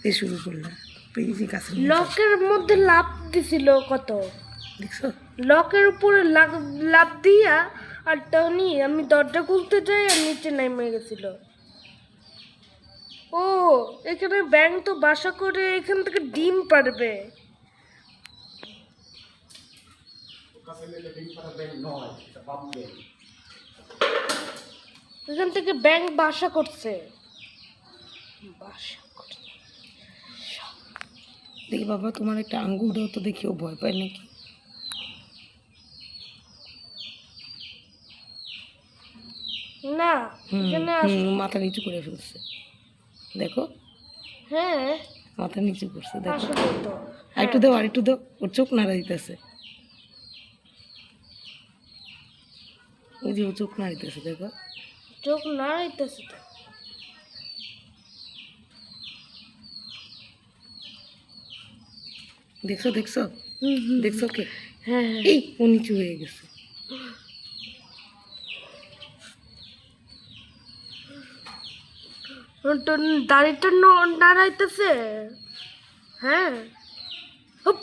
এই শুরু করলাম পেয়েছি কাছে লকের মধ্যে লাভ দিছিল কত দেখছো লকের উপরে লাভ দিয়া আর টনি আমি দরজা খুলতে যাই আর নিচে নেমে গেছিল ও এখানে ব্যাঙ তো বাসা করে এখান থেকে ডিম পারবে এখান থেকে ব্যাঙ বাসা করছে দেখি বাবা তোমার একটা আঙ্গুল দাও তো দেখি ও ভয় পায় নাকি না এখানে মাথা নিচু করে ফেলছে দেখো হ্যাঁ মাথা নিচু করছে দেখো আসলে তো আরেকটু দাও আরেকটু দাও ওর চোখ নাড়া দিতেছে ওই যে ও চোখ নাড়িতেছে দেখো চোখ নাড়াইতেছে তো দেখছো দেখছো দেখছো কে হ্যাঁ এই ও নিচু হয়ে গেছে দাড়িটা নাড়াইতেছে হ্যাঁ হুপ।